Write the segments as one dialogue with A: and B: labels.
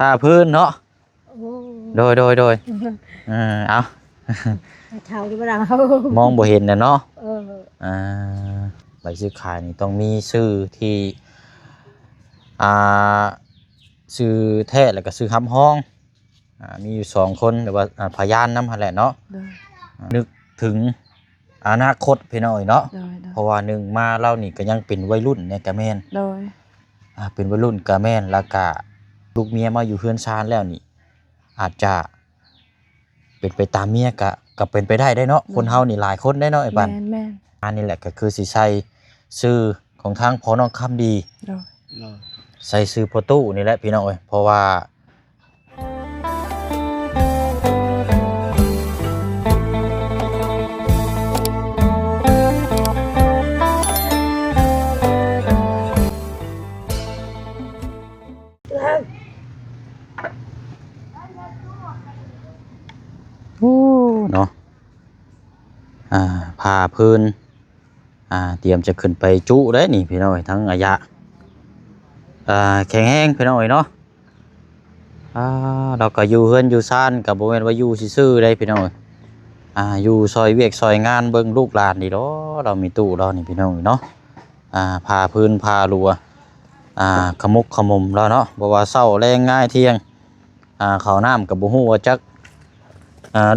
A: ผ้าพื้นเนาะโดยเอา
B: เท่าที่เรา
A: มองบ่เห็นนะเนาะ
B: เออ
A: อ่าใบซื้อขายนี่ต้องมีชื่อที่อ่าชื่อแท้แล้วก็ชื่อคำห้องมีอยู่2คนหรือว่าพยานนำหั่นแหละเนาะนึกถึงอนาคตพี่น้อยเนาะเพราะว่าหนึ่งมาเล่านี่ก็ยังเป็นวัยรุ่นเนี่ยกะแม่นเป็นวัยรุ่นกะแม่นแล้วก็ลูกเมียมาอยู่เฮือนชานแล้วนี่อาจจะเป็นไปตามเมียก็เป็นไปได้เนาะคนเฮานี่หลายคนได้เนาะไอ้บันอันนี้แหละก็คือสิใช้ชื่อของทางพ่อน้องคำดีใส่ชื่อพ่อตู้นี่แหละพี่น้องเอ้ยเพราะว่าเนาะพาพื้นเตรียมจะขึ้นไปจุได้นี่พี่น้อยทั้งอายะแข็งแห้งพี่น้อยเนาะเราก็อยู่เฮือนอยู่ซ่านกับบ่แม่นว่าอยู่ซื่อๆได้พี่น้อยอยู่ซอยเวียกซอยงานเบิ่งลูกหลานนี่เนาะเรามีตู้เรานี่พี่น้อยเนาะพาพื้นพารัวขมุกขมุมแล้วเนาะบ่ว่าเช้าแรงง่ายเที่ยงข้าวน้ำกับบ่ฮู้ว่าจัก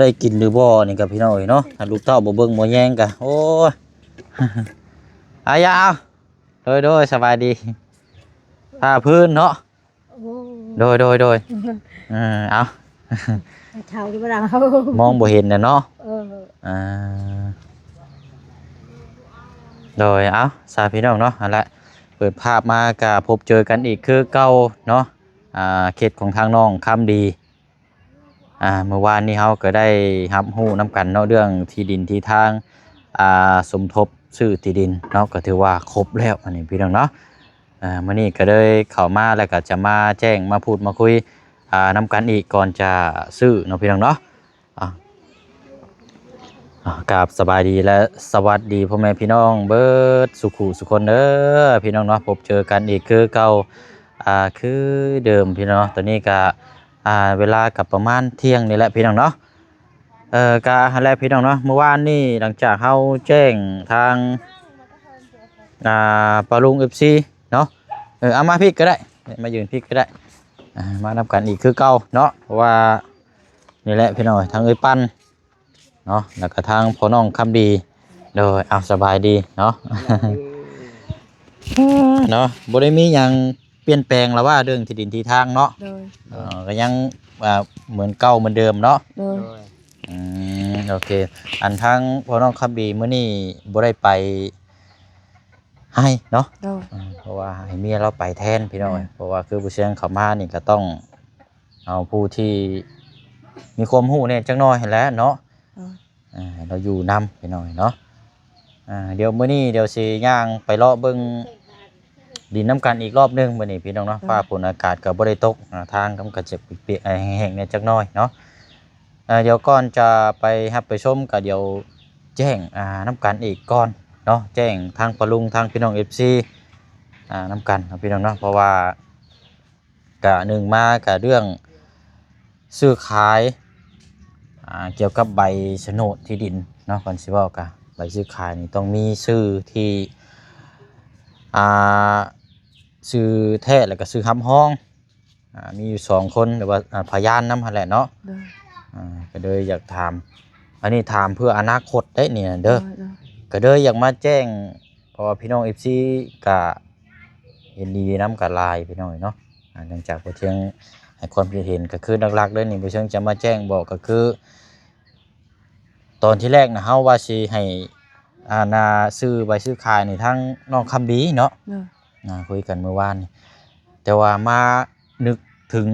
A: ได้กินหรือบ่นี่กับพี่น้อยเนาะลูกเต้าบ่เบิ่งบ่แยงกะโอ้ยยาวโดยสบายดีพื้นเนาะโดยเอา
B: เท่าที่เรา
A: มองบ่เห็นนะเนาะโดยเอาสาพี่น้องเนาะเอาละเปิดภาพมาก็พบเจอกันอีกคือเก่าเนาะเขตของทางน้องคำดีเมื่อวานนี้เขาก็ได้รับรู้น้ำกันเนาะเรื่องที่ดินที่ทางสมทบซื้อที่ดินเนาะก็ถือว่าครบแล้วอันนี้พี่น้องเนาะมื่อนี้ก็เลยเข้ามาแล้วก็จะมาแจ้งมาพูดมาคุยน้ำกันอีกก่อนจะซื้อเนาะพี่น้องเนาะกราบสบายดีและสวัสดีพ่อแม่พี่น้องเบิร์ดสุขุสุคนเด้อพี่น้องเนาะพบเจอกันอีกคือเก่าคือเดิมพี่น้องตอนนี้ก็เวลากับประมาณเที่ยงนี่แหละพี่น้องเนาะกะอะไรพี่น้องเนาะเมื่อวานนี่หลังจากเขาแจ้งทางปาลุงFCเนาะเอามาพี่ก็ได้มายืนพี่ก็ได้มานำกันอีกคือเก่าเนาะเพราะว่านี่แหละพี่น้องทางปั้นเนาะแล้วก็ทางพ่อน้องคำดีโดยเอาสบายดีเนาะเนาะบ่ได้มีอย่างเปลี่ยนแปลงแล้วว่าเรื่องที่ดินที่ทางเนาะก็ยังเหมือนเก่าเหมือนเดิมเนาะโอเคอันทางพ่อน้องคำดีเมื่อนี้บ่ได้ไปให้เนาะเพราะว่าให้เมียเราไปแทนพี่น้อยเพราะว่าคือผู้เชี่ยวชาญเขามานี่ก็ต้องเอาผู้ที่มีความรู้เนี่ยจังน้อยให้แล้วเนาะเราอยู่นำพี่น้อยเนาะเดี๋ยวมื้อนี้เดี๋ยวสิย่างไปเลาะเบิ่งดินน้ำกันอีกรอบนึงมื้อนี้พี่น้องเนาะฟ้าฝนอากาศก็บ่ได้ตกทางก็จะเปียกๆแห้งๆเนี่ยจักน้อยเนาะเดี๋ยวก่อนจะไปรับไปชมก็เดี๋ยวแจ้งน้ำกันอีกก่อนเนาะแจ้งทางปะลุงทางพี่น้อง FC น้ำกันพี่น้องเนาะเพราะว่ากะหนึ่งมากะเรื่องซื้อขายเกี่ยวกับใบโฉนดที่ดินเนาะก่อนสิว่ากะใบซื้อขายนี่ต้องมีชื่อที่ชื่อแท้แล้วก็ชื่อคำห้องมีอยู่2คนหรือว่าพยานนำหั่นแหละเนาะก็เลยอยากถามอันนี้ถามเพื่ออนาคตได้เนี่ยเด้อก็เลยอยากมาแจ้งเพราะว่าพี่น้อง FC กะเห็นดีน้ำกับลายพี่น้องเนาะหลังจากผู้เที่ยงให้ความคิดเห็นก็คือหลักๆเลยนี่ผู้เชี่ยวจะมาแจ้งบอกก็คือตอนที่แรกนะเฮาว่าสิให้นาซื้อใบซื้อขายนี่ทั้งน้องคำดีเนาะคุยกันเมื่อวานนี่แต่ว่ามานึกถึง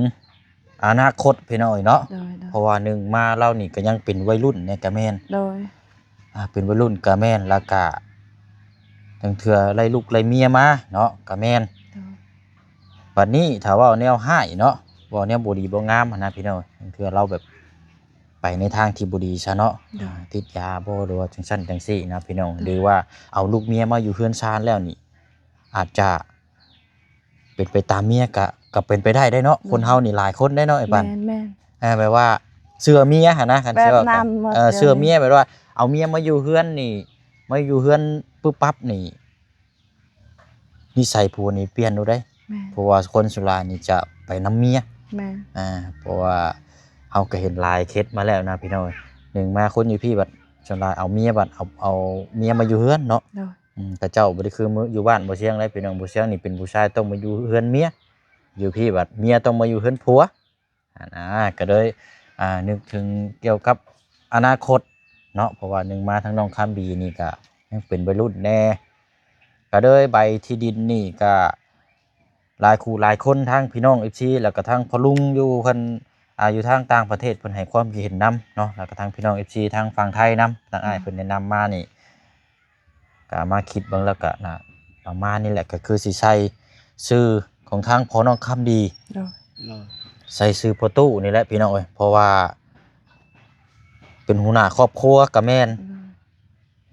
A: อนาคตพี่น้อยเนาะเพราะว่าหนึ่งมาเล่านี่ก็ยังเป็นวัยรุ่นเนี่ยกะแม่นเป็นวัยรุ่นกะแม่นแล้วก็ทั้งเถื่อไล่ลูกไล่เมียมาเนาะกะแม่นบัดนี้ถ้าว่าแนวให้เนาะว่าแนวบ่ดีบ่งามนะพี่น้อยทั้งเถื่อเราแบบไปในทางที่บ่ดีซะเนาะติดยาบ่หรือว่าจังซั่นจังซี่นะพี่น้องหรือว่าเอาลูกเมียมาอยู่เฮือนชานแล้วนี่อาจจะเป็นไปตามเมีย ก็เป็นไปได้เนาะคนเฮานี่หลายคนได้เนาะไอ้ปัน
C: แม่น
A: แปลว่าเสื้อเมียหั่นนะคัน
C: แบบ
A: เสื้อ
C: นั้นหมด
A: เสื้อ
C: เดี๋ยวนี้
A: เมียแปลว่าเอาเมียมาอยู่เฮือนนี่มาอยู่เฮือนปึ๊บปั๊บนี่นิสัยผัวนี่เปลี่ยนดูได้
C: แม่น
A: เพราะว่าคนสุรานี่จะไปน้ำเมีย
C: แม่น
A: เพราะว่าเฮาก็เห็นหลายเคสมาแล้วนะพี่น้อยหนึ่งมาคนอยู่พี่บัดสุราเอาเมียบัดเอาเมียมาอยู่เฮือนเนาะ
C: โดย
A: แต่เจ้าบ่ได้คือมื้ออยู่บ้านบ่เชียงได้พี่น้องบ่เชียงนี่เป็นผู้ชายต้องมาอยู่เฮือนเมียอยู่พี่บัดเมียต้องมาอยู่เฮือนผัวก็เลยนึกถึงเกี่ยวกับอนาคตเนาะเพราะว่าหนึ่งมาทั้งน้องคำบีนี่ก็ยังเป็นวัยรุ่นแน่ก็เลยใบที่ดินนี่ก็หลายคู่หลายคนทั้งพี่น้อง FC แล้วก็ทั้งพ่อลุงอยู่เพิ่นอยู่ทางต่างประเทศเพิ่นให้ความคิดเห็นนำเนาะแล้วก็ทั้งพี่น้อง FC ทางฝั่งไทยนำทางอ้ายเพิ่นแนะนำมานี่ก็มาคิดเบิ่งแล้วก็ประมาณนี้แหละก็คือสิใช้ชื่อของทางพ่อน้องคำดี
C: โดย
A: ใส่ซื้อพ่อตู้นี่แหละพี่น้องเอ้ยเพราะว่าเป็นหัวหน้าครอบครัวกับแม่น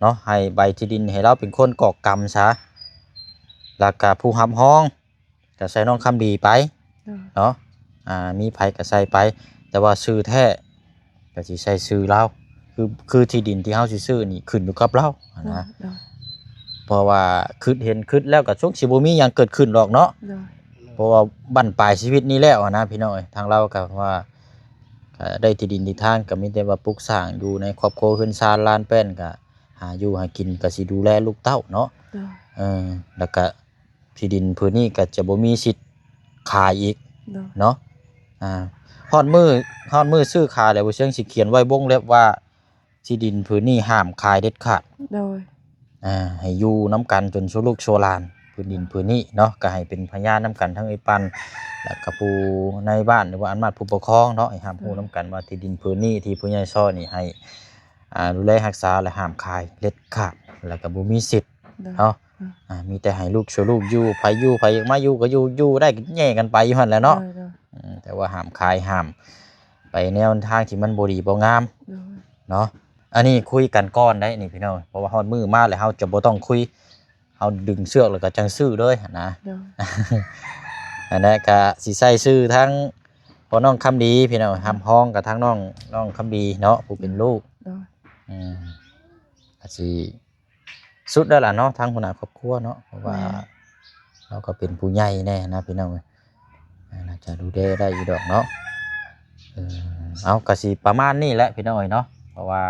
A: เนาะให้ใบที่ดินให้เราเป็นคนก่อกรรมซะแล้วก็ผู้รับห้องก็ใส่น้องคำดีไปเนาะมีไผก็ใส่ไปแต่ว่าซื้อแท้ก็สิใส่ซื้อเราคือที่ดินที่เฮาสิซื้อนี่ขึ้นอยู่กับเรานะ
C: โดย
A: เพราะว่าคิดแล้วก็ช่วงสิบ่มีหยังเกิดขึ้นหรอกเนาะ
C: โดย
A: เพราะว่าบั้นปลายชีวิตนี้แล้วนะพี่น้องทางเราก็ว่าได้ที่ดินที่ทางก็มีแต่ว่าปลูกสร้างอยู่ในครอบครัวขึ้นซานลานแป้นก็หาอยู่หากินก็สิดูแลลูกเต้าเนาะ
C: โดย
A: แล้วก็ที่ดินพื้นนี้ก็จะบ่มีสิทธิ์ขายอีก
C: โดย
A: เนาะฮอดมือซื้อขายแล้วบ่เชิงสิเขียนไว้วงเล็บว่าที่ดินพื้นนี้ห้ามขายเด็ดขาด
C: โดย
A: ให้อยู่น้ำกันจนชั่วลูกชั่วหลานพื้นดินพื้นนี้เนาะก็ให้เป็นพยานน้ำกันทั้งไอ้ปันและกับผู้ในบ้านหรือว่าอันมาผู้ปกครองเนาะให้ห้ามผู้น้ำกันว่าที่ดินพื้นนี้ที่ผู้ใหญ่ซ้อนี่ให้ดูแลรักษาและห้ามขายเด็ดขาดแล้วก็บ่มีสิทธิ์เนาะมีแต่ให้ลูกชั่วลูกอยู่ไผอยู่ไผอยากมาอยู่ก็อยู่ได้ก็แย่กันไปอยู่หั่นแหละเนาะแต่ว่าห้ามขายห้ามไปแนวทางที่มันบ่ดีบ่งามเนาะอันนี้คุยกันก่อนได้นี่พี่น้องเพราะว่าฮอดมือมาแล้วเฮาจะบ่ต้องคุยเฮาดึงเชือกแล้วก็จังซื้อเลยนะ อันนั้นก็สิใส่ซื้อทั้งพ่อน้องคำดีพี่น้องทำห้องกับทั้งน้องคำดีเนาะผู้เป็นลูกก็สิสุดแล้วล่ะเนาะทั้งหัวหน้าครอบครัวเนาะเพราะว่าเราก็เป็นผู้ใหญ่แน่นะพี่น้องน่าจะดูแลได้อยู่ดอกเนาะเอาก็สิประมาณนี้แหละพี่น้องเนาะเพราะว่า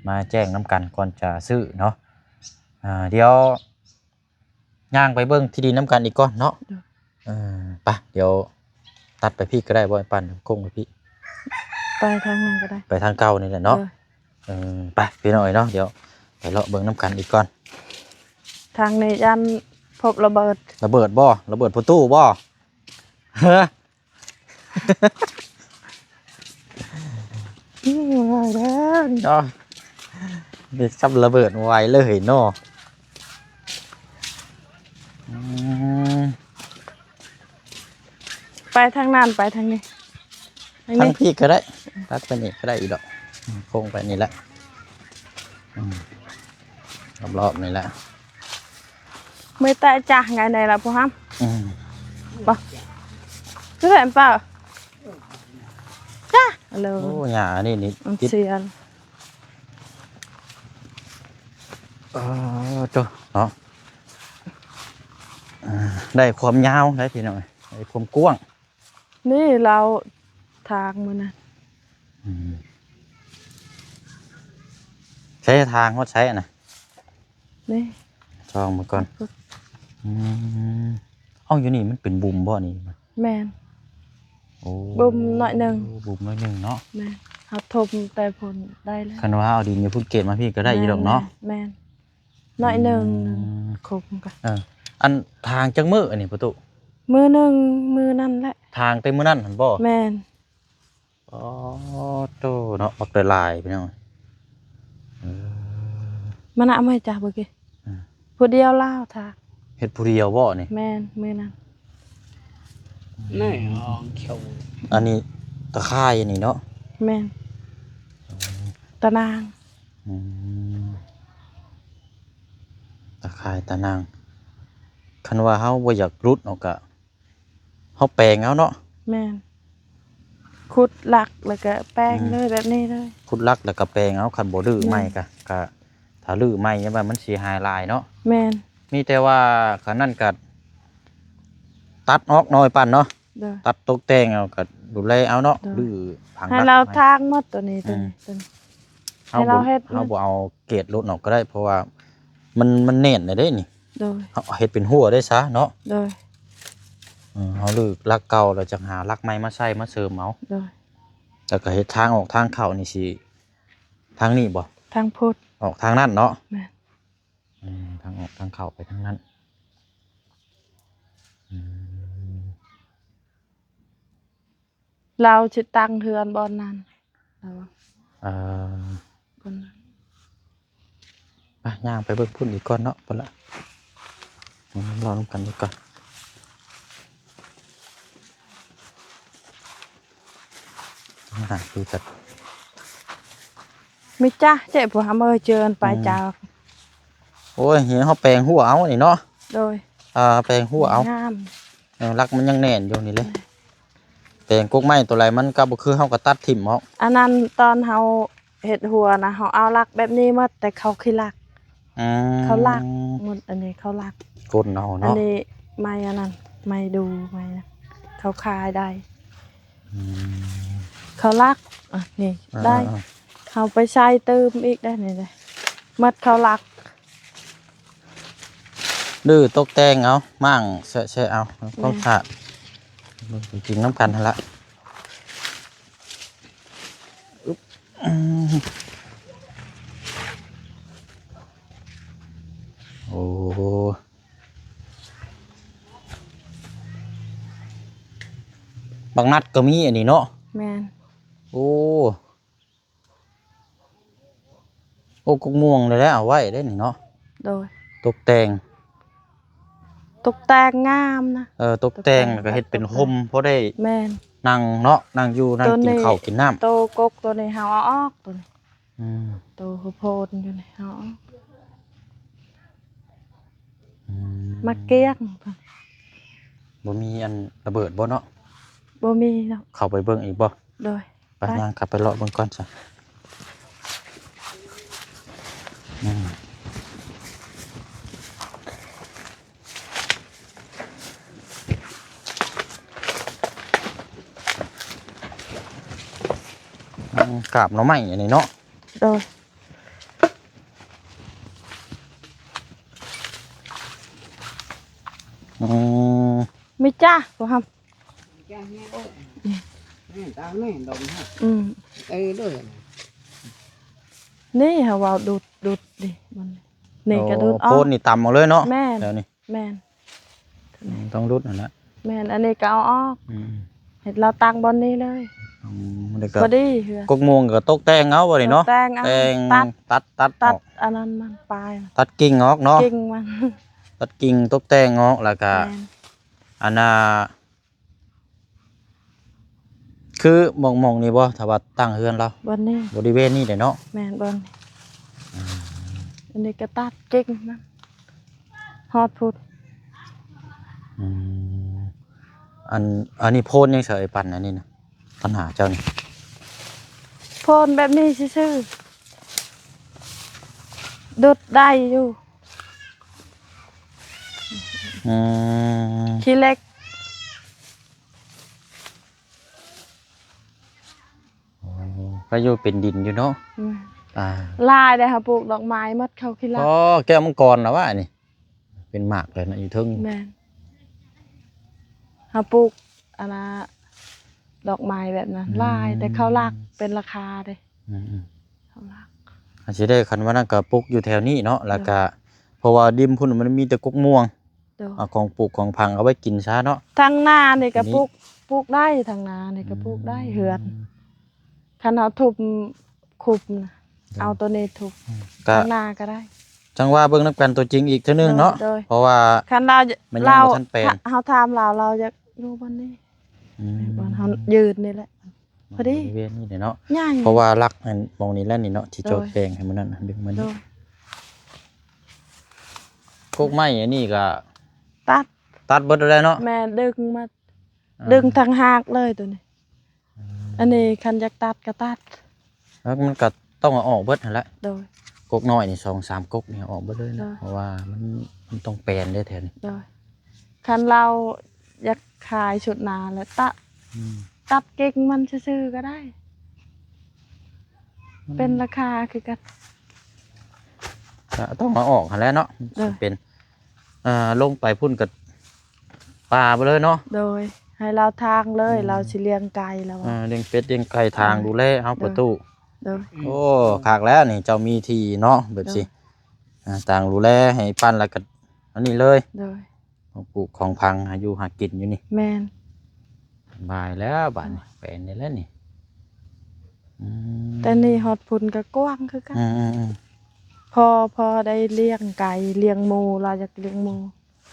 A: มาแจ้งน้ำกันก่อนจะซื้อเนาะเดี๋ยวย่างไปเบิ่งที่ดินน้ำกันอีกก่อนเนาะไปเดี๋ยวตัดไปพี่ก็ได้บ่ไอ้ปั่นคงไปพี่
C: ไปทางนั้นก็ได้
A: ไปทางเก่านี่แหละเนาะไปพี่น้อยเนาะเดี๋ยวไปเลาะเบิ่งน้ำกันอีกก่อน
C: ทางนี้ยันพบระเบิด
A: ระเบิดประตูบ่เฮ้อ
C: ว่าแล้ว
A: เนาะเด็กซับระเบิดไวเลยเนาะ
C: ไปทางนั้นไปทางนี้
A: ทางพี่ก็ได้ตัดไปนี่ก็ได้อีกดอกคงไปนี่แหละรอบๆนี่แหละ
C: ไม่แต่จ้าไงในล่ะพ่อฮัมบ่จะเห็นเปล่าจ้าฮัลโหล
A: โอ้หญ้านี่
C: มัน
A: ติด
C: เสียน
A: ตัวเนาะได้ความยาวได้พี่น้อยได้ความกว้าง
C: นี่เราทางมันนะ
A: ใช้ทางเขาใช้นะ
C: นี่
A: จองมาก่อนเอาอยู่นี่มันเป็นบุมบ่นี่
C: แมน
A: โอ้
C: บุมหน่อยหนึ่ง
A: บุมหน่อยหนึ่งเนาะ
C: แมนเขาทมแต่ผลได้แล้ว
A: คันว่าเอาดินอย่าพูดเกตมาพี่ก็ได้อีดอกเนาะ
C: แมนหน่อยหนึ่งคมกัน
A: อันทางจังมืออันนี้ประตู
C: มือหนึ่งมือนั่นแหละ
A: ทางเต็มมือนั่นหันบ่
C: แมน
A: อ๋อโตเนาะออกลายไปหน่อย
C: มันเอาไม่จับเมื่อกี้ผู้เดียวเล่าทาง
A: เฮ็ดผู้เดียวบ่นี่
C: แมนมือนั่น
D: นี่เขียว
A: อันนี้ตะข่ายอันนี้เนาะ
C: แมนตะนาง
A: ตะข่ายตะนางคันว่าเฮาบ่อยากรุดเนาะก็ เฮาแปลงเอาเนาะ
C: แม่นขุดหลักแล้วก็แป้งเลยแบบนี้เลย
A: ขุดลักแล้วก็แปลงเอาคันบ่ลื้อไม้ก็ถ้าลื้อไม้เนี่ยว่ามันสิหายหลายเนาะ
C: แม่น
A: มีแต่ว่าคันนั้นก็ตัดออกหน่อยปั่นเนาะ
C: เด้อ
A: ตัดตกแต่งเอาก็ดูแลเอาเนาะ
C: เด้อ
A: ลื้อผัง
C: ให้
A: รัก
C: เรา
A: ไม้
C: ทางหมดตัวนี้ตัวนี้ตัวนี้
A: เฮา
C: ให้
A: บ่
C: เราเฮ็ด
A: เฮาบ่เอาเกรดรถออกก็ได้ เพราะว่ามันแน่นได้เด้นี่
C: โดย
A: เฮาเฮ็ดเป็นหัวได้ซะเนาะ
C: โดย
A: เฮาลื้อลักเก่าแล้วจังหาลักใหม่มาใส่มาเสริมเอา
C: โดย
A: แล้วก็เฮ็ดทางออกทางเข้านี่สิทางนี้บ่
C: ทางพุทธ
A: ออกทางนั้นเนาะ
C: แม่น
A: ทางออกทางเข้าไปทางนั้นอืม
C: เราสิตั้งเฮือนบ่อนนั้นเอาวะ
A: เอ่อ
C: บ่อนนั้น
A: ไปย่างไปเบิ่งพุ่นอีกก่อนเนาะพุ่นละรอลงกันดีก่อนดูจัด
C: มิจ้ะเจ๊ผู้หาเอ้ยเจิญไปจ้า
A: โอ้ยเหี้ยเขาแปลงหัวเอานี่เนาะ
C: โดย
A: แปลงหัวเอา
C: งาม
A: รักมันยังแน่นอยู่นี่เลยแปลงกกไม้ตัวไรมันก็บ่คือเฮาก็ตัดทิ่มเอา
C: อันนั้นตอนเฮาเฮ็ดหัวนะเฮาเอาลักแบบนี้หมดแต่เขาขี้ลัก เขาลักหมดอันนี้เขาลัก
A: ก้นเอา
C: อัน
A: เนาะ
C: นี้ไม่อันนั้นไม่ดูไม่นะเขาคายได้
A: อืม
C: เขาลักอ่ะนี่ได้ เขาไปใช้เติมอีกได้นี่เลยมัดเขาลัก
A: ดื้อตกแต่งเอามั่งแซะเอาต้องสะจริงน้ำกันหั่นละอึ๊บโอ้โหบางนัดก็มีอันนี้เนาะ
C: แม่น
A: โอ้กุกม่วงเลยแล้วเอาไว้ได้นี่เนาะ
C: โดย
A: ตกแต่ง
C: ตกแต่งงามนะ
A: ตกแต่งแล้วก็เฮ็ดเป็นห่มเพราะได้
C: แม่น
A: นั่งเนาะนั่งอยู่นั่ง
C: ตัว
A: กิ
C: นี้
A: นข้าวกินน้ำ
C: โตกกตัวนี้เฮาเอาออกตัวนี้
A: อืม
C: โตหัวโพนอยู่นี่เฮาเอาออก
A: อืม
C: มาเกี้ยง
A: บ่มีอันระเบิดบ่เนาะ
C: บ่มีดอก
A: เข้าไปเบิ่งอีกบ่
C: โดย
A: ไปย่างกลับไปเลาะเบิ่งก่อนจ้ะอืมกราบหน่อไม้อันนี้เนาะ
C: โดย
A: อืม
C: มีจ้าบ่ฮัม
D: ตามนี่ดมฮะ
C: อืม
D: ไอ้ด้วย
C: นี่เฮาเว้าดูดดิมันนี่ก็ดูดอ
A: โพ
C: อก
A: นนี่ต่ำเอาเลยเนาะ
C: แม่น
A: เดี๋ยวนี้
C: แม่น
A: ต้องรุดนั่นแหละ
C: แม่นอันนี้ก็เอาออก
A: อืม
C: เฮ็ดเราตั้งบอนนี้เลย
A: เดี๋ยวก็
C: บ่ดีเฮือก
A: กม่วงก็ตกแต่งเอาบ่นี่เนาะ
C: แต่งเอา
A: แต่ง
C: ตัด
A: ตัดอ
C: ตั
A: อ
C: ด
A: ก
C: อันนั้นมันปลายมัน
A: ตัดกิ่งออกเนาะ
C: กิ่งมัน
A: ตัดกิ่งตกแต่งออกแล้วก็
C: แม่น
A: อันน่ะคือหมองนี่บ่ถ้าว่าตั้งเฮือนเรา
C: บอนนี้
A: บริเวณนี้เด้เนาะ
C: แม่นบอนนี้อันนี้ก็ตัดกิ่งมันฮอดพุด
A: อืมอันนี้โพนยังเฉยปั่นอันนี้นะปัญหาเจ้านี่
C: โพนแบบนี้ซื่อๆดุดได้อยู่
A: อืม
C: ขี้เล็ก
A: ก็อยู่เป็นดินอยู่เนาะ
C: อืม
A: อ่า
C: ลายได้ค่ะปลูกดอกไม้มัดเขาขี้ลัก
A: อ๋อแก้วมังกรแล้วว่านี่เป็นหมากเลยนะอยู่เทึง
C: แม่นเขาปลูกอันนะดอกไม้แบบนั้นลายแต่เขาลักเป็นราคาเด้
A: อืม
C: เขาลัก
A: อาจจะได้คันว่านั่นก็ปลูกอยู่แถวนี้เนาะแล้วก็เพราะว่าดิมพุ่นมันมีแต่กุกม่วง
C: เดี๋ยว
A: เอาของปลูกของพังเอาไว้กินซะเนาะ
C: ทางนานี่ก็
A: อันนี้
C: ปลูกได้ทางนานี่ก็ปลูกได้เหือนคันเอาทุบคุบนะเอาตัวนี้ทุบ
A: ก็
C: ทางนาก็ได้
A: จังว่าเบิ่งนํกันตัวจริงอีกเทื่อนึงเนาะ
C: โดย
A: เพราะว่า
C: คันเรา
A: มันยัง
C: เรา
A: บ่ทันแปลง
C: เฮาถามเราจะอยู่บนนี้
A: อืม
C: บนเฮายืนนี่แหละ พอดี
A: บริเวณนี้เนาะ
C: ง่าย
A: เพราะว่ารักอันมองนี้แล้วนี่เนาะที่โจด
C: โดย
A: แปลงให้มันนั่นดึงมัน
C: โด
A: นี่
C: ย
A: กกไม้อันนี้ก็
C: ตัด
A: ตัดเบิดแล้วเนาะ
C: แม่ดึงมา ดึงทางหากเลยตัวนี้อันนี้คันอยากตัดก็ตัด
A: แล้วมันก็ต้องเอาออกเบิดนั่นแหละ
C: โดย
A: กกน้อยนี่2-3กกนี่เอาออกเบิดเลย
C: ได้
A: นะเพราะว่ามันต้องแปลนได้แทน
C: โดยคันเราอยากขายชุดหนาแล้วตัดเก่งมันซื่อๆก็ได้ เป็นราคาคือกัน
A: ก็ต้องเอาออกหั่นแหล้วเนาะ
C: ได้
A: เป็นลงไปพุ่นกับปลาไปเลยเนาะ
C: โดยให้เราทางเลยเราสิเลี้ยงไก่แล้ว
A: เลี้ยงเป็ดเลี้ยงไก่ทางดูแลเอาประตู
C: โดย
A: โอ้ขากแล้วนี่เจ้ามีที่เนาะแบบสิต่างดูแลให้ปั้นแล้วก็อันนี้เลย
C: โดย
A: ของปลูกของพังหาอยู่หากินอยู่นี่
C: แมน
A: บายแล้วบาดนี่แปลนได้แล้วนี่อืม
C: แต่นี่ฮอดพุ่นก็กว้างคือกัน
A: อืม
C: พอได้เลี้ยงไก่เลี้ยงหมูเราอยากเลี้ยงหมู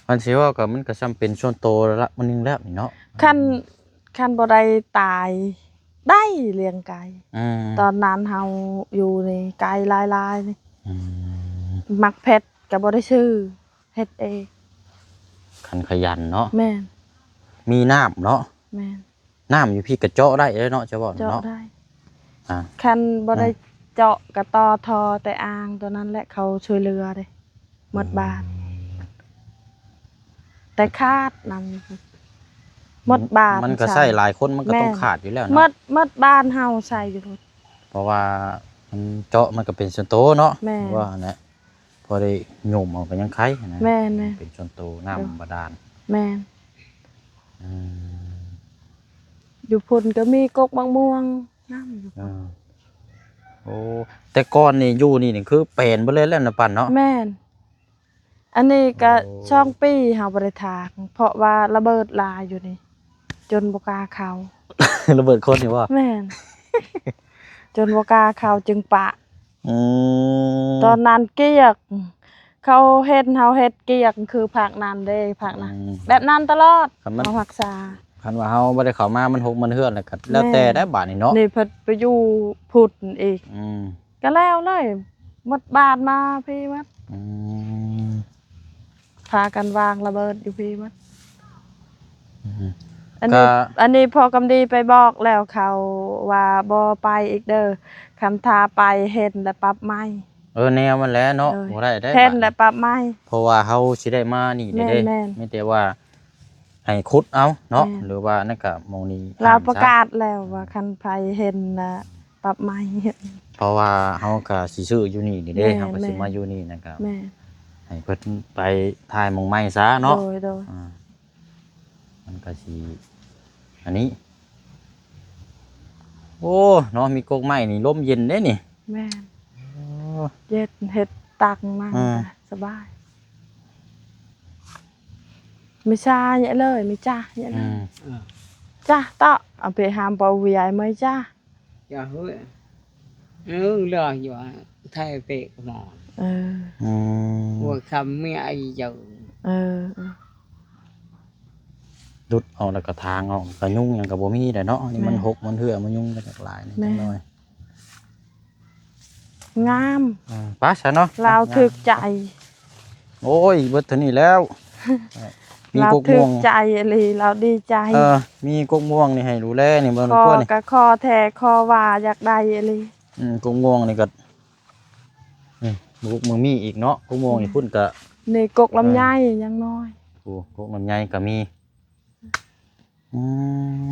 A: มันสิว่าก็มันก็ซ้ำเป็นส่วนโตแล้วละมันนึงแล้วนี่เนาะ
C: คันบ่ได้ตายได้เลี้ยงไก่
A: อืม
C: ตอนนั้นเฮาอยู่นี่ไก่ลายๆนี่
A: อืม
C: มักเพชรก็บ่ได้ชื่อเฮ็ดเอง
A: ขันขยันเนาะ
C: แม่น
A: มีน้ำเนาะ
C: แม่น
A: น้ำอยู่พี่กระเจาะได้เลยเนาะจะบอก
C: เจาะ
A: เนาะ
C: ได้
A: อ่า
C: คันบ่ได้เจาะกระต่อทอแต่อ่างตัวนั้นแหละเขาช่วยเหลือเด้หมดบาท แต่คาดนำหมดบาท
A: มันก็ใส่หลายคนมันก็ต้อง
C: แม่น
A: ขาดอยู่แล้ว
C: หม
A: เนาะ
C: ดบ้านเฮาใส่อยู่พุ่น
A: เพราะว่ามันเจาะมันก็เป็นส่วนโตเนาะ
C: แม่น
A: ว่านะพอได้โยมเอาไปยังไข่นะ
C: แม่นแม่น
A: เป็นส่วนโตน้ำบาดาล
C: แม่น
A: อืม
C: อยู่พุ่นก็มีกกบางม่วงน้ำอยู่
A: อ่าโอ้แต่ก่อนนี่อยู่นี่คือแปลนไปเลยแล้วนะปั่นเนาะ
C: แม่น อันนี้ก็
A: โอ้
C: ช่องปีเฮาบ่ได้ถาก เพราะว่าระเบิดลายอยู่นี่ จนบ่กล้าเข้า
A: ระเบิดคนนี่ว่า
C: แม่น จนบ่กล้าเข้าจึงปะ
A: อืม
C: ตอนนั้นเกียก เขาเฮ็ดเฮาเฮ็ดเกียกคือภาคนั้นเด้ภาคนั้นแบบนั้นตลอด
A: คันมัน
C: เฮารักษา
A: คันว่าเฮาบ่ได้เข้ามามันหกมันเฮือนแล้วก็แล้วแต่ได้บาดนี่เนาะ
C: นี่เพิ่นไปอยู่พุทธอีก
A: อืม
C: ก็แล้วเลยหมดบาทมาพี่มัด
A: อืม
C: พากันวางระเบิดอยู่พี่มัด
A: อืม
C: อันนี้
A: ก็
C: อันนี้พอกำดีไปบอกแล้วเขาว่าบ่ไปอีกเด้อคันทาไปเห็นแล้วปรับใหม่
A: แนวมันแหล้วเนาะ
C: เออ
A: บ่ได้ได้
C: เห็น
A: บาด
C: แล้วปรับใหม่
A: เพราะว่าเฮาสิได้มานี่ได้เด้
C: แม่น
A: ไม่แต่ว่าให้ขุดเอาเนาะ
C: แม่น
A: หรือว่านั่นก็มองนี้
C: เรา
A: ห้ม
C: ประ
A: ซะ
C: กาศแล้วว่าคันไผเห็นน่ะปรับใหม่
A: เพราะว่าเฮาก็สิซื้ออยู่นี่เด้
C: แม่
A: เฮาก็สิ
C: แม่
A: มาอยู่นี่นะครับ
C: แม่
A: ให้เพิ่นไปถ่ายหมองไม้ซะเนาะ
C: โดย
A: อ่ามันก็สิอันนี้ โอ้เนาะมีกกไม้นี่ลมเย็นเด้นี่
C: แม่
A: โอ้
C: เย็ดเฮ็ดตักนั่ง
A: อืม
C: สบายไม่ชาเนี่ยเลยไม่จ้าเนี่ยเล
A: อื
C: ย
A: ม
C: จ้าต่อเอาไปหามเปาเวียไหมจ้า
D: Dạ hứa lừa dọa thay về mỏ
C: เออ
A: อืม
D: vừa khăm mẹ ai giờ
C: เออ
A: ดุดออกแล้วก็ทางออกก็ยุ่งหยังก็บ่มีได้เนาะนี่มัน
C: แม่
A: หกมันเหือมันยุ่งกันหลายนี่
C: แม่
A: จังน้อย
C: งาม
A: ไป้าซะเนาะ
C: เราถึกใจ
A: โอ้ยเบิดเท่านี้แล้ว มี
C: เรา
A: กก
C: ถึ
A: ม่
C: ก
A: วง
C: ใจอะไรเราดีใจ
A: มีกกม่วงนี่ให้ดูแลนี่เบิ่ง
C: คอ
A: กว่านี่
C: กับคอแทคอว่าอยากได้อะไร
A: กกม่วงนี่ก็นี่กกมึงมีอีกเนาะกกม่วงนี่พุ่นก็
C: ในกกลำไยยังน้อย
A: โอ้กกลำไยก็มีอืม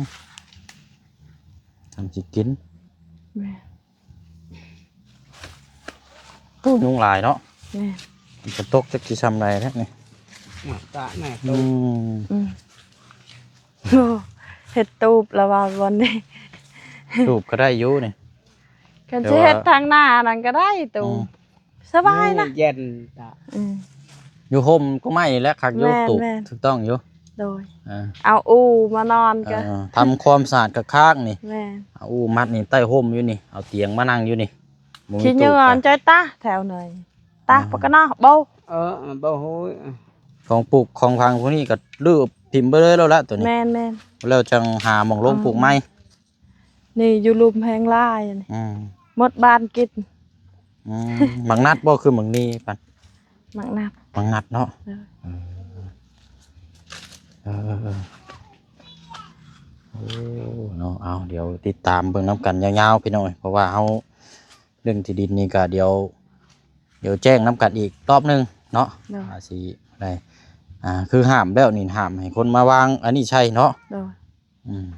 A: ทำสิกิน
C: แม่
A: โอ้ยุงหลายเนาะ
C: แม่
A: มันจะตกจักสิซ้ำไรแท้นี่
D: mà tạ này
A: อื
D: đâu
A: ม
C: อืมโอ้เฮ็ดตูบแล้วว่าวันนี้
A: รูปก็ได้อยู่นี่
C: กัน
A: แต่
C: สิ
A: ว่า
C: เฮ็ดทางหน้านั่นก็ได้ตู
A: อื
C: บ
A: ม
C: สบายนะ
D: dân tạ
C: อืม
A: อยู่ห่มก็ไม่นี่แหละคักอยู่
C: แม่น
A: ตูบ
C: แม่น
A: ถูกต้องอยู่
C: โดย
A: อ่า
C: เอาอูมานอนกัน
A: ทำความสะอาดกับข้างนี่
C: แม่
A: เอาอูมัดนี่ใต้ห่มอยู่นี่เอาเตียงมานั่งอยู่นี่บ่มี
C: ขี้เห
A: ตู้
C: งื่อ
A: ก็
C: ใจตาแถวไหนตาปกนอเบา
D: bao hối
A: ของปลูกของพังพวกนี้ก็ลื้อพิมพ์ไปเลยแล้วละตัวนี้
C: แม่นแม่น
A: แล้วจังหาหม่องลงปลูกไม้
C: นี่อยู่ลุมแหงลายนี่
A: อืม
C: หมดบ้านกิน
A: อืมบางนัดบ่คือหมังนี้ปัน
C: มักนัก
A: บางนัดเนาะ
C: เออ
A: เออ โอ้เนาะเอาเดี๋ยวติดตามเบิ่งน้ำกันยาวๆพี่น้อยเพราะว่าเฮาเรื่องที่ดินนี่ก็เดี๋ยวแจ้งน้ำกันอีกรอบหนึงเนาะ
C: โดย
A: สิได้คือห้ามแล้วนี่ห้ามให้คนมาวางอันนี้ใช่เนาะ
C: โดย
A: อืม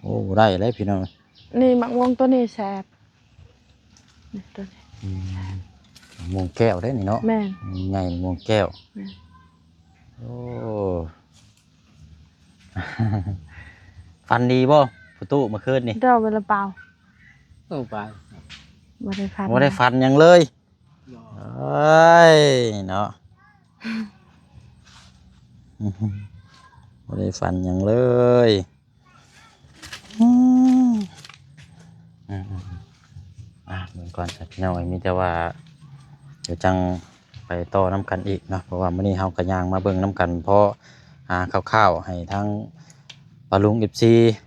A: โอ้ได้เลยพี่น้อย
C: นี่มะม่วงตัวนี้แซ่บนี่ตัวนี้
A: ม่วงแก้วได้นี่เนาะ
C: แม่น
A: ใหญ่ม่วงแก้ว
C: แม่น
A: โอ้ ฟันดีบ่ประตูเมื่อคืนนี่
C: เด้อเวลาเปล่า
D: เอาไป
C: บ่ได้พัน
A: บ่ได้ฟันหยังเลยเอ้ยเนาะ บ่ได้ฟันหยังเลยอืมเหมือนก่อนสักหน่อยมีแต่ว่าเดี๋ยวจังไปต่อน้ำกันอีกเนาะเพราะว่ามื้อนี้เฮาก็ย่างมาเบิ่งน้ำกันเพราะคร่าวๆให้ทั้งปาลุง FC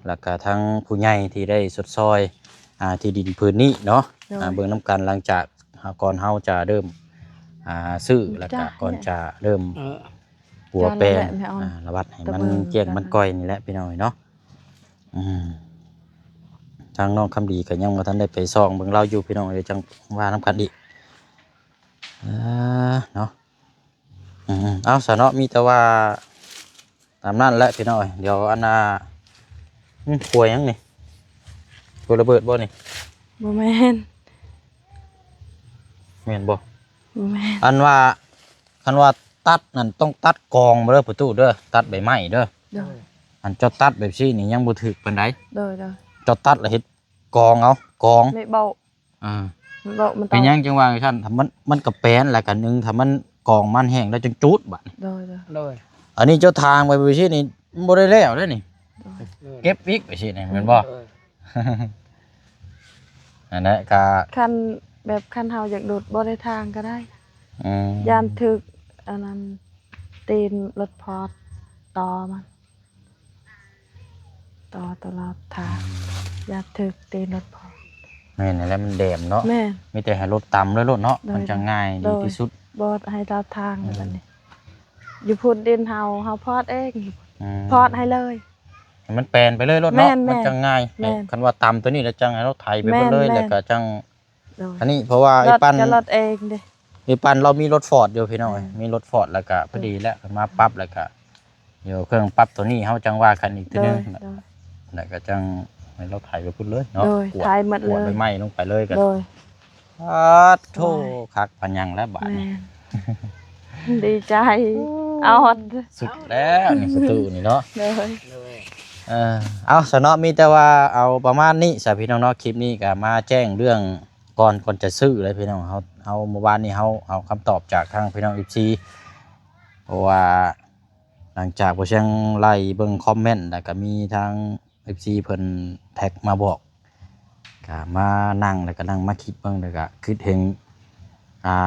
A: แล้วก็ทั้งผู้ใหญ่ที่ได้สดซอยที่ดินพื้นนี้เนาะเบิ่งน้ำกันหลังจากก่อนเฮาจะเริ่มซื้อแล้วก็ก่อนจะเริ่ม ปัวแปลงระวัดให้มันเจียงมันก้อยนี่แหละพี่น้อยเนาะทางน้องคำดีก็ยังบ่ทันได้ไปซ่องเบิ่งเราอยู่พี่น้องเดี๋ยวจังว่าน้ำกันอีกเนาะเอาซะเนาะมีแต่ว่าตามนั้นแหละพี่น้อยเดี๋ยวอันน่ะป่วยยังนี่ป่วยระเบิดบ่นี่
C: บ่แม่น
A: แม่นบ่
C: บ่แม่น
A: อันว่าตัดนั่นต้องตัดกองมาเด้อประตูเด้อตัดใบไม้เด้อ
C: โดย
A: อันเจ้าตัดแบบซี่นี่ยังบ่ถึกปานใด
C: โดย
A: เจ้าตัดแล้วเฮ็ดกองเอากอง
C: ไม่เบา
A: อ่า
C: ไม่เบามันต้
A: เป็
C: อน ง
A: หยังจังว่าท่านถ้ามันก็แป้นแล้วกันนึงถ้ามันกองมันแห้งแล้วจังจุดบัด
C: โดย
D: โดย
A: อันนี้เจ้าทางไปซี่นี่บ่ได้แล้วเด้อนี่
D: โดย
A: เก็บอีกไปซี่นี่แม่นบ่
D: โดย
A: อันนั้นก็
C: คันแบบคันเฮาอยากโดดบ่ได้ทางก็ได้
A: อืม
C: ยานถึกอันนั้นตีนรถพอดต่อมันต่อตลอดทางยานถึกตีนรถพอด
A: แม่นนั่นแหละมันแดมเนาะ
C: แม่น
A: มีแต่ให้รถต่ำเลยรถเนาะ
C: ได้
A: มันจะง่าย
C: ได้
A: ดีที่สุด
C: บ่ให้ตามทางนั่นบัดนี้อยู่พุ่นดินเฮาพอดเอง
A: ม
C: พอดให้เลย
A: ให้มันแปลนไปเลยรถ
C: แม่
A: เนาะ
C: น
A: มันจะง่าย
C: แม่น
A: คันว่าต่ำตัวนี้แล้วจังให้รถไถไปหมดเลย
C: แม่น
A: แล้วก็จัง
C: โดย
A: อันนี้เพราะว่าไอ้
C: รถ
A: ปั้น
C: ก็รถเองเด้
A: ไอ้ปั้นเรามีรถฟอร์ดอยู่พี่น้อยมีรถฟอร์ดแล้วก็พอดีแล้วก็มาปรั๊บแล้วก็เดี๋ยวเครื่องปรั๊บตัวนี้เฮาจังว่ากันอีกที
C: โด
A: นึ
C: ย
A: ง
C: โดย
A: แล้วก็จังให้เราไถไปพุ่นเลยเนาะ
C: โดย
A: กวด
C: ถ่ายหมด
A: กวด
C: เลย
A: ใบไม้ลงไปเลยกัน
C: โดย
A: โธ่คักปัญญังแล้วบาด
C: แม่
A: นี้
C: นดีใจเอาฮอด
A: สุดแล้วนี่สตูนี่เนาะ
C: เลย
D: โดย
A: เอาสนอมีแต่ว่าเอาประมาณนี้สาพี่น้องเนาะคลิปนี้ก็มาแจ้งเรื่องก่อนจะซื้อเลยพี่น้องเขาเมื่อวานนี้เขาเอาคำตอบจากทางพี่น้องFCเพราะว่าหลังจากผู้เชียงไล่เบิ่งคอมเมนต์แล้วก็มีทาง FC เพิ่นแท็กมาบอกก็มานั่งแล้วก็นั่งมาคิดเบิ่งแล้วก็คิดเห็น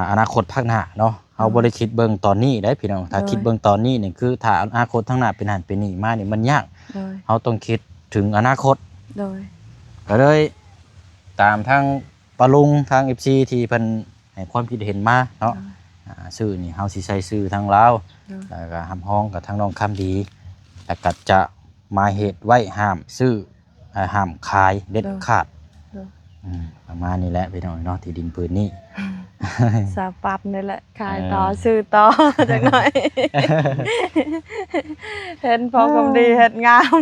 A: อนาคตข้างหน้าเนาะเฮาบ่ได้คิดเบิ่งตอนนี้ได้พี่น้องถ้าคิดเบิ่งตอนนี้นี่คือถ้าอนาคตข้างหน้าเป็นหันเป็นนี่มานี่มันยาก
C: โดย
A: เราต้องคิดถึงอนาคต
C: โดย
A: ก็เลยตามทางปาลุงทาง FC ที่เพิ่นให้ความคิดเห็นมาเนาะชื่อนี่เฮาสิใช้ชื่อทางลาวแล้วก็ห้ามห้องกับทางน้องคำดีแล้วก็จะมาเหตุไว้ห้ามซื้อห้ามขายเด็ดขาดประมาณนี้แหละพี่น้องเนาะที่ดินปืนนี้
C: สาปับนี่แหละขายต่อซื้อต่อ จังหน่อย เห็นพอกำดีเห็ดงาม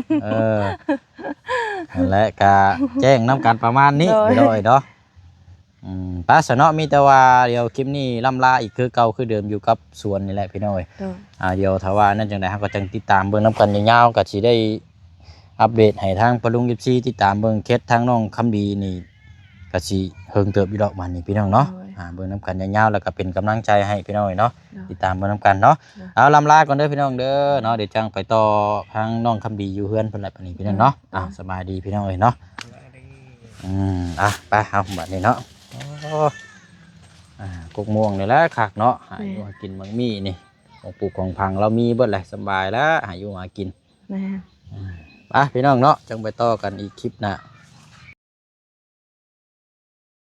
A: นั่นแหละก็แจ้งน้ำกันประมาณนี้
C: โดย
A: ไปเลยเนาะป้าสนอมีแต่ว่าเดี๋ยวคลิปนี้ล่ำลาอีกคือเก่าคือเดิมอยู่กับสวนนี่แหละพี่น้อย
C: โดย
A: เดี๋ยวถ้าว่านั่นจังได๋เฮาก็จังติดตามเบิ่งน้ำกันยาวๆก็สิได้อัปเดตให้ทางปะลุง14ติดตามเบิ่งเคสทางน้องคำดีนี่ก็สิเฮิงเติบอยู่ดอกบัดนี้พี่น้องเนาะเบิ่งน้ำกันยาวๆแล้วก็เป็นกำลังใจให้พี่น้อยเนาะติดตามเบิ่งน้ำกันเนาะเอาล่ำลาก่อนเด้อพี่น้องเด้อเนาะเดี๋ยวจังไปต่อทางน้องคำดีอยู่เฮือนเพิ่นละบัดนี้พี่น้องเนาะสบายดีพี่น้องเอ้ยเนาะไปเอาบัดนี้เนาะกกม่วงนี่แหละคักเนาะหาอยู่หากินมังมีนี่ของปลูกของพังเรามีเบิดแหละสบายแล้วหาอยู่หากิน
C: แม่
A: ไปพี่น้องเนาะจังไปต่อกันอีกคลิปหน้า